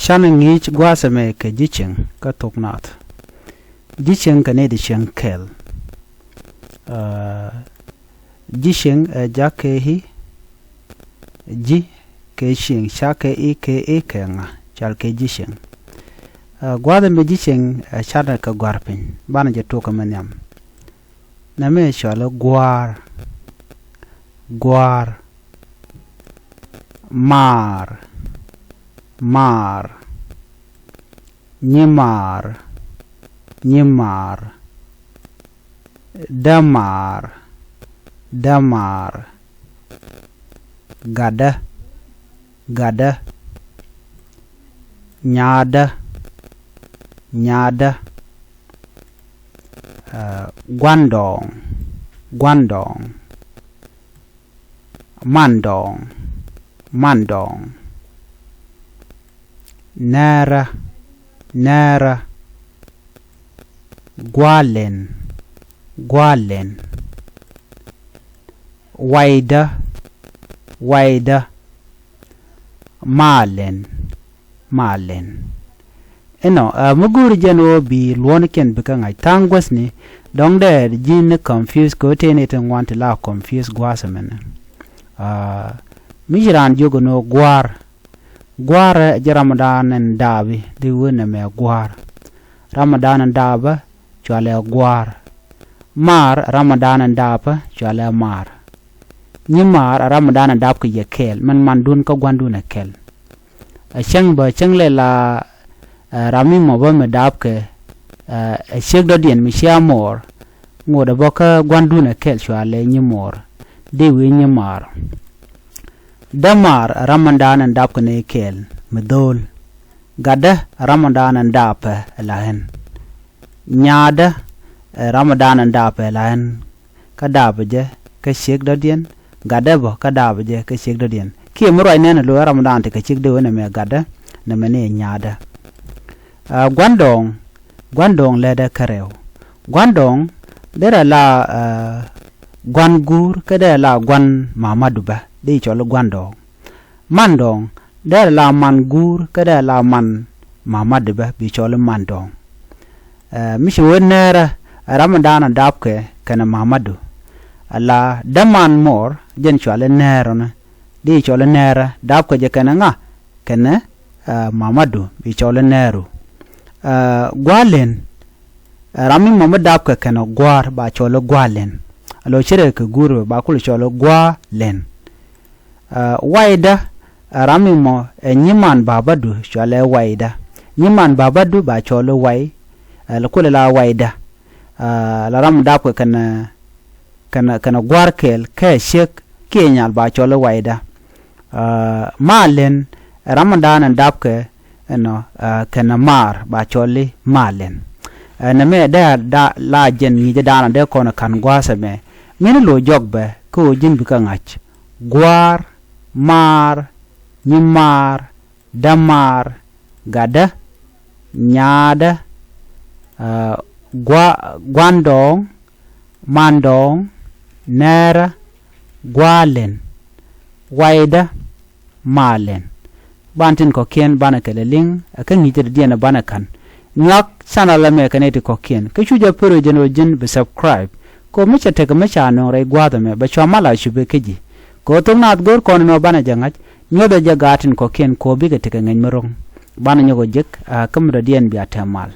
Shan ngich gwasame ke jicheng ka toknat. Jicheng ka ne di cheng kel. Jicheng jake hi ji ke shing shake i ke nga chal ke jicheng. Gwada me jicheng chana ka gwarpin bana je toka manyam. Na me shala gwar mar nyimar damar gada nyada gwandong mandong nara gwalen waida malen muguri jeno bi luon ken bika ngai tangwas ni dong de jin confuse ko tene ten want la confuse gwasamen mijiran jogo no gwar ramadan en dabi de wona me gwar ramadan en daba chale gwar mar ramadan en daba chale mar nyimar ramadan en dab ko yekel man dun ko gwanduna kel cheng le la rami mo ba me dab ke shek do dien mi shamor ngoda boka gwanduna kel chale nyimor de we nyimar damar ramadan en dab ko ne kel medol gada ramadan en dab lahen nyada ramadan en dab lahen ka dab je ka shek do dien gada bo ka dab je ka shek do dien ki mo roy ne lo ramadan te ka shek do ne me gada ne me ne nyada gwandong le da karew gwandong dera la gwangur ka da la gwan mamadu ba de cholo gwandong mandong dera la mangur ka da la man mamadu ba bi cholo mandong mishi wonera ramadan dab ke kana mamadu ala daman mor jen cholo nero na de cholo nera dab ko je kana nga kana mamadu bi cholo nero gwalen rami mama dab ka kana gwar ba cholo gwalen alo chere ka guru ba kul cholo gwalen waida rami mo nyiman babadu cholo waida nyiman babadu ba cholo wai la kul la waida la ram dab ka kana gwar kel ka shek kenyal ba cholo waida malen ramadan dab ka kana mar ba choli malen na me da la jen ni da de kono kan gwasa me min lo jogbe ko jin bi kan ach gwar mar nyimar damar gada nyada gwandong mandong nera gwalen waida malen bantin ko ken bana kele ling kan ni ter diena bana kan nyak sana la me kaneti ko ken ke chuja pero jeno jin be subscribe ko mecha te ko mecha no re gwada me ba chwa mala shube keji ko to nat gor ko no bana jangach nyodo jagatin ko ken ko bi ke te ngany merong bana nyogo jek kam da dien bi atamal